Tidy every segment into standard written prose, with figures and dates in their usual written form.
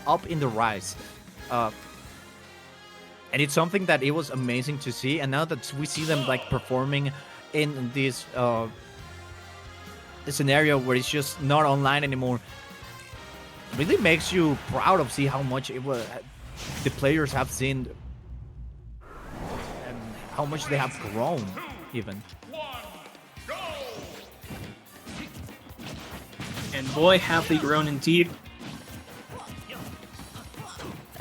up in the rise. And it's something that it was amazing to see. And now that we see them like performing in this scenario where it's just not online anymore, really makes you proud of see how much the players have seen and how much they have grown even. And boy, have they grown indeed.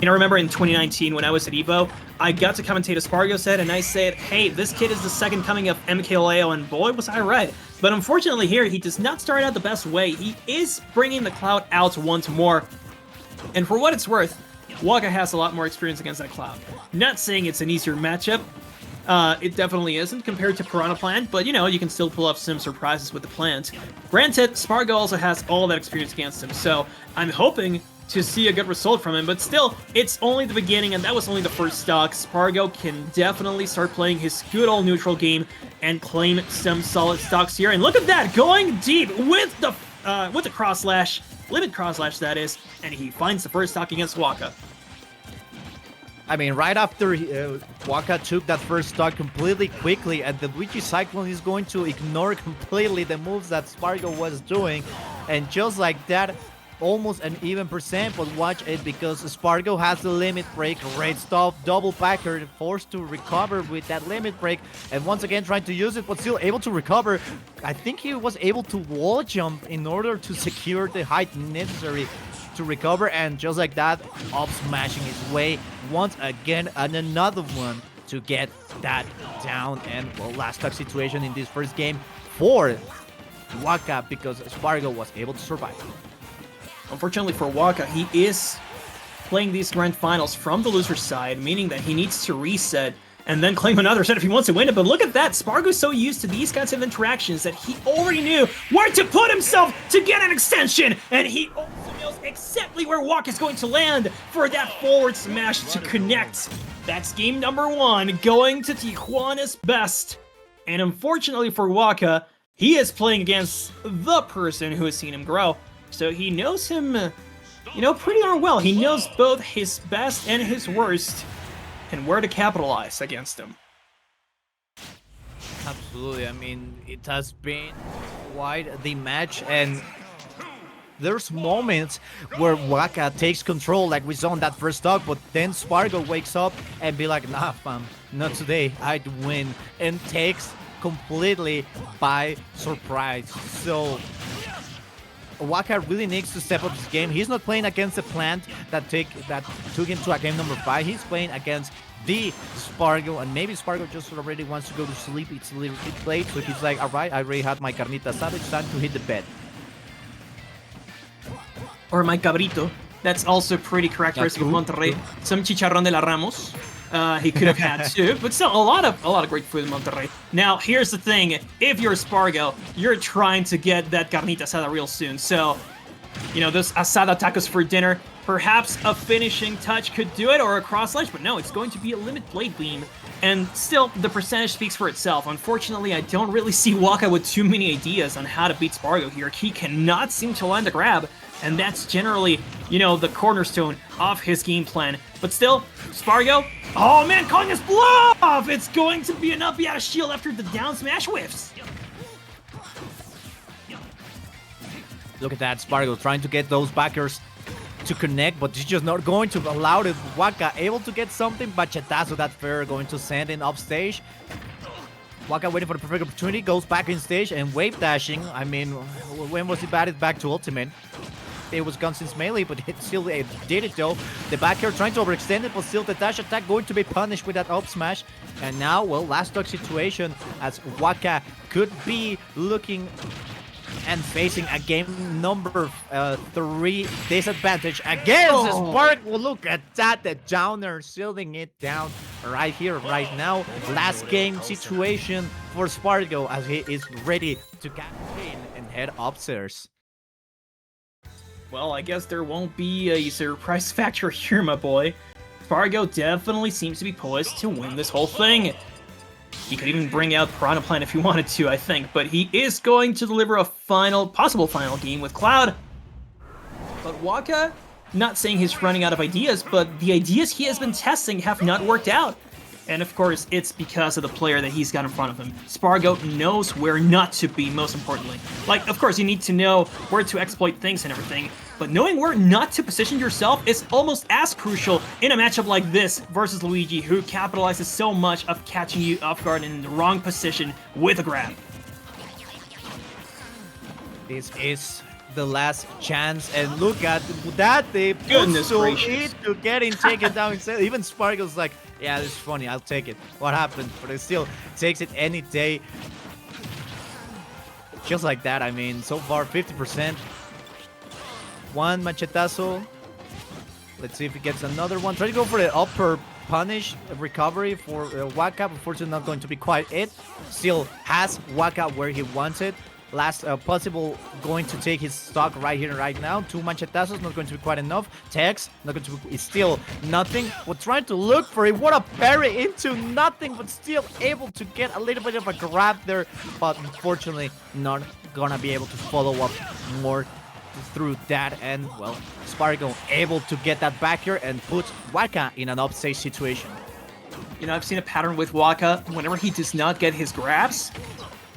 You know, remember in 2019 when I was at EVO, I got to commentate a Spargo set, and I said, hey, this kid is the second coming of MKLeo, and boy, was I right. But unfortunately here, he does not start out the best way. He is bringing the Cloud out once more. And for what it's worth, WaKa has a lot more experience against that Cloud. Not saying it's an easier matchup. It definitely isn't compared to Piranha Plant, but you know, you can still pull off some surprises with the plant. Granted, Spargo also has all that experience against him, so I'm hoping to see a good result from him, but still, it's only the beginning, and that was only the first stock. Spargo can definitely start playing his good old neutral game and claim some solid stocks here. And look at that, going deep with the cross slash, limit cross slash that is, and he finds the first stock against WaKa. I mean, right after WaKa took that first stock completely quickly, and the Luigi Cyclone is going to ignore completely the moves that Spargo was doing, and just like that, almost an even percent, but watch it because Spargo has the limit break. Great stuff, double backer, forced to recover with that limit break, and once again trying to use it, but still able to recover. I think he was able to wall jump in order to secure the height necessary to recover, and just like that, up smashing his way once again, and another one to get that down. And well, last stock situation in this first game for WaKa because Spargo was able to survive. Unfortunately for WaKa, he is playing these grand finals from the loser side, meaning that he needs to reset and then claim another set if he wants to win it. But look at that, Spargo's so used to these kinds of interactions that he already knew where to put himself to get an extension, and he also knows exactly where WaKa's going to land for that forward smash to connect. That's game number one, going to Tijuana's best. And unfortunately for WaKa, he is playing against the person who has seen him grow. So he knows him, you know, pretty darn well. He knows both his best and his worst, and where to capitalize against him. Absolutely. I mean, it has been quite the match, and there's moments where WaKa takes control, like we saw in that first stock, but then Spargo wakes up and be like, nah, fam, not today, I'd win, and takes completely by surprise. So WaKa really needs to step up his game. He's not playing against the plant that took him to a game number 5. He's playing against the Spargo, and maybe Spargo just already wants to go to sleep. It's a little bit late, so he's like, all right, I already had my carnita asada, it's time to hit the bed. Or my cabrito. That's also pretty characteristic of Monterrey. Some chicharrón de la Ramos. He could have had too, but still a lot of great food in Monterrey. Now, here's the thing: if you're Spargo, you're trying to get that carnita asada real soon. So, you know, those asada tacos for dinner. Perhaps a finishing touch could do it, or a cross ledge, but no, it's going to be a limit blade beam. And still, the percentage speaks for itself. Unfortunately, I don't really see WaKa with too many ideas on how to beat Spargo here. He cannot seem to land the grab, and that's generally, you know, the cornerstone of his game plan. But still, Spargo, oh man, calling his bluff! It's going to be enough. He had a shield after the down smash whiffs. Look at that, Spargo trying to get those backers to connect, but he's just not going to allow it. WaKa able to get something, bachetazo that fair going to send in off stage. WaKa waiting for the perfect opportunity, goes back in stage and wave dashing. I mean, when was he batted back to ultimate? It was gone since melee, but it still did it though. The back air trying to overextend it, but still the dash attack going to be punished with that up smash. And now, well, last stock situation as WaKa could be looking and facing a game number 3 disadvantage against Spargo. Well, look at that, the downer sealing it down right here, right now. Last game situation for Spargo as he is ready to campaign and head upstairs. Well, I guess there won't be a surprise factor here, my boy. Spargo definitely seems to be poised to win this whole thing. He could even bring out Piranha Plant if he wanted to, I think, but he is going to deliver a possible final game with Cloud. But WaKa Not saying he's running out of ideas, but the ideas he has been testing have not worked out. And of course, it's because of the player that he's got in front of him. Spargo knows where not to be, most importantly. Like, of course, you need to know where to exploit things and everything, but knowing where not to position yourself is almost as crucial in a matchup like this versus Luigi, who capitalizes so much of catching you off guard in the wrong position with a grab. This is the last chance, and look at that, they Goodness put gracious. into getting taken down instead. Even Spargo's like, yeah, this is funny, I'll take it. What happened? But it still takes it any day. Just like that, I mean, so far 50%. One machetazo. Let's see if he gets another one. Try to go for the upper punish recovery for WaKa. Unfortunately, not going to be quite it. Still has WaKa where he wants it. Last possible going to take his stock right here and right now. 2 machetazos, not going to be quite enough. Tex, not going to be, it's still nothing. We're trying to look for it. What a parry into nothing, but still able to get a little bit of a grab there. But unfortunately, not gonna be able to follow up more through that. And, well, Spargo able to get that back here and put WaKa in an upstage situation. You know, I've seen a pattern with WaKa. Whenever he does not get his grabs,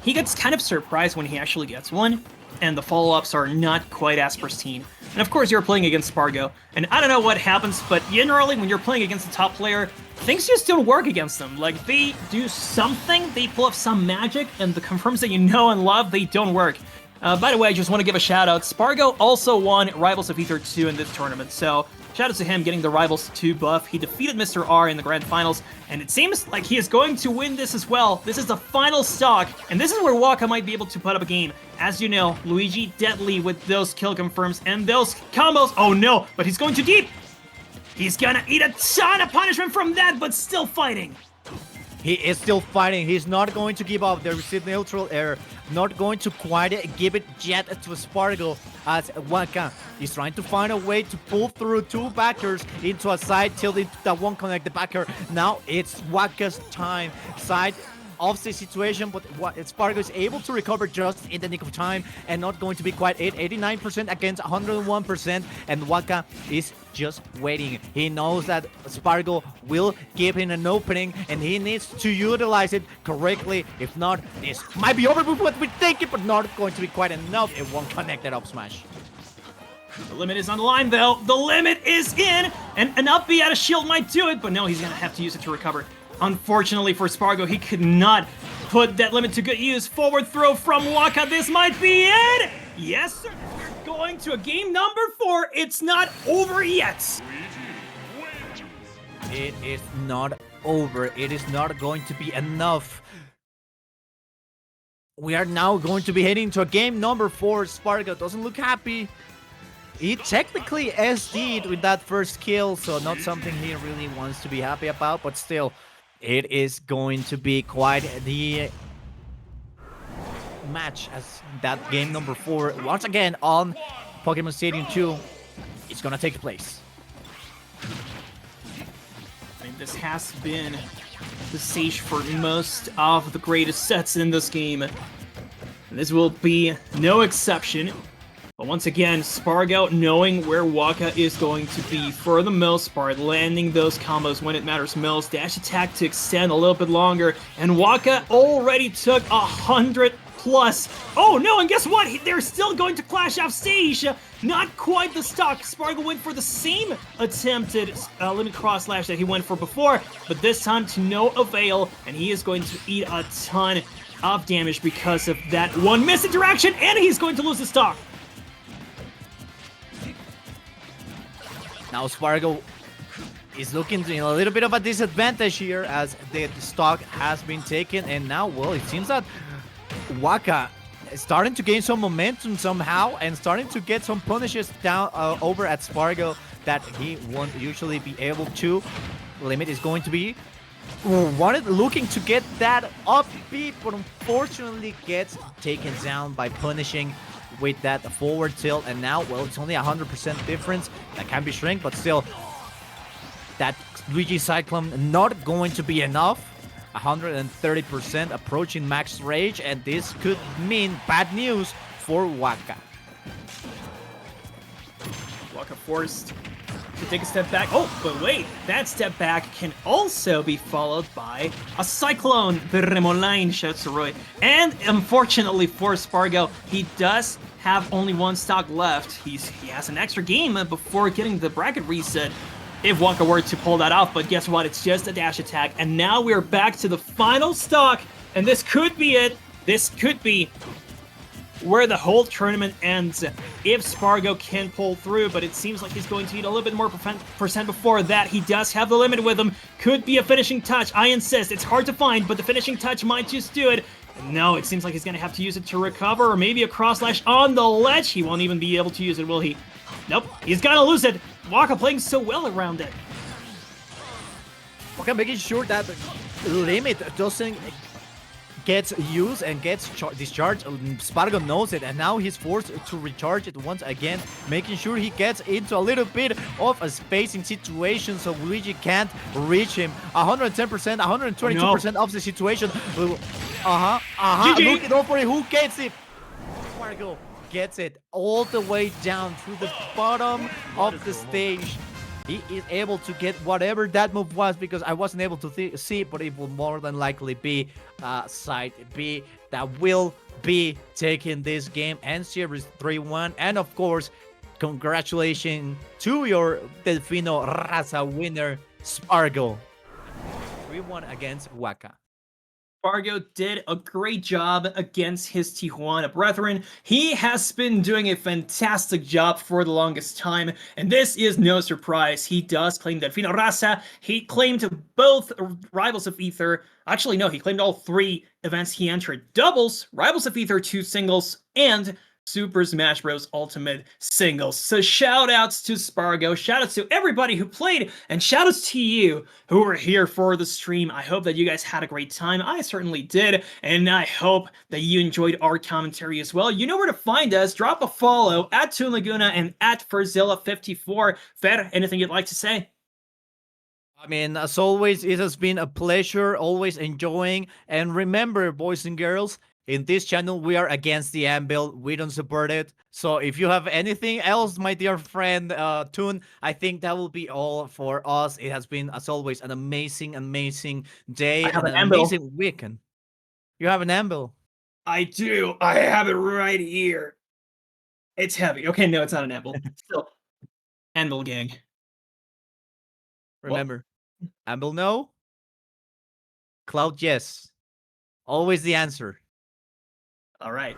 he gets kind of surprised when he actually gets one, and the follow-ups are not quite as pristine. And of course, you're playing against Spargo, and I don't know what happens, but generally, when you're playing against a top player, things just don't work against them. Like, they do something, they pull up some magic, and the confirms that you know and love, they don't work. By the way, I just want to give a shout-out. Spargo also won Rivals of Ether 2 in this tournament, so shout out to him getting the Rivals 2 buff. He defeated Mr. R in the Grand Finals, and it seems like he is going to win this as well. This is the final stock, and this is where WaKa might be able to put up a game. As you know, Luigi deadly with those kill confirms and those combos. Oh no, but he's going too deep. He's gonna eat a ton of punishment from that, but still fighting. He is still fighting. He's not going to give up. There is a neutral air. Not going to quite give it yet to Spargo as WaKa is trying to find a way to pull through 2 backers into a side tilt that won't connect the backer. Now it's WaKa's time. Side offstage situation, but Spargo is able to recover just in the nick of time and not going to be quite it. 89% against 101%, and WaKa is just waiting. He knows that Spargo will give him an opening, and he needs to utilize it correctly. If not, this might be over with what we think it, but not going to be quite enough. It won't connect that up smash. The limit is on the line, though. The limit is in, and an up B out of shield might do it, but no, he's gonna have to use it to recover. Unfortunately for Spargo, he could not put that limit to good use. Forward throw from WaKa. This might be it. Yes, sir. We're going to a game number 4. It's not over yet. It is not over. It is not going to be enough. We are now going to be heading to a game number 4. Spargo doesn't look happy. He technically SD'd with that first kill, so not something he really wants to be happy about, but still, it is going to be quite the match as that game number 4, once again on Pokemon Stadium 2, is gonna take place. I mean, this has been the stage for most of the greatest sets in this game. And this will be no exception. But once again, Spargo knowing where WaKa is going to be for the most part, landing those combos when it matters most, dash attack to extend a little bit longer, and WaKa already took 100+. Oh no, and guess what? They're still going to clash off stage. Not quite the stock. Spargo went for the same attempted limit cross slash that he went for before, but this time to no avail, and he is going to eat a ton of damage because of that one miss interaction, and he's going to lose the stock. Now Spargo is looking in a little bit of a disadvantage here as the stock has been taken, and now, well, it seems that WaKa is starting to gain some momentum somehow and starting to get some punishes down over at Spargo that he won't usually be able to. Limit is going to be looking to get that up B, but unfortunately gets taken down by punishing with that forward tilt, and now, well, it's only 100% difference. That can be shrink, but still, that Luigi Cyclone not going to be enough. 130% approaching max rage, and this could mean bad news for WaKa. WaKa WaKa forced to take a step back. Oh, but wait, that step back can also be followed by a Cyclone, the Remolain, shouts Roy. And unfortunately for Spargo, he does have only one stock left. He has an extra game before getting the bracket reset if WaKa were to pull that off, but guess what? It's just a dash attack, and now we're back to the final stock, and this could be it. This could be where the whole tournament ends if Spargo can pull through, but it seems like he's going to need a little bit more percent before that. He does have the limit with him. Could be a finishing touch. I insist. It's hard to find, but the finishing touch might just do it. No, it seems like he's going to have to use it to recover, or maybe a cross slash on the ledge. He won't even be able to use it, will he? Nope, he's got to lose it. WaKa playing so well around it. WaKa making sure that the limit doesn't get used and gets discharged. Spargo knows it, and now he's forced to recharge it once again, making sure he gets into a little bit of a spacing situation so Luigi can't reach him. 110%, 122% of the situation. GG. Look it over it. Who gets it? Spargo gets it all the way down to the bottom of the stage. He is able to get whatever that move was, because I wasn't able to see, but it will more than likely be side B that will be taking this game and series 3-1. And of course, congratulations to your Delfino Raza winner, Spargo. 3-1 against WaKa. Spargo did a great job against his Tijuana brethren. He has been doing a fantastic job for the longest time, and this is no surprise. He does claim Delfino Raza. He claimed both Rivals of Aether. Actually, no, he claimed all 3 events he entered. Doubles, Rivals of Aether 2 singles, and Super Smash Bros. Ultimate Singles. So shoutouts to Spargo, shoutouts to everybody who played, and shoutouts to you who were here for the stream. I hope that you guys had a great time. I certainly did, and I hope that you enjoyed our commentary as well. You know where to find us. Drop a follow at Toon Laguna and at Ferzilla54. Fer, anything you'd like to say? I mean, as always, it has been a pleasure, always enjoying. And remember, boys and girls, in this channel, we are against the Anvil. We don't support it. So if you have anything else, my dear friend Toon, I think that will be all for us. It has been, as always, an amazing, amazing day and an amazing weekend. You have an Anvil? I do. I have it right here. It's heavy. Okay, no, it's not an Anvil. Still, Anvil gang. Remember, Anvil no, Cloud yes. Always the answer. All right.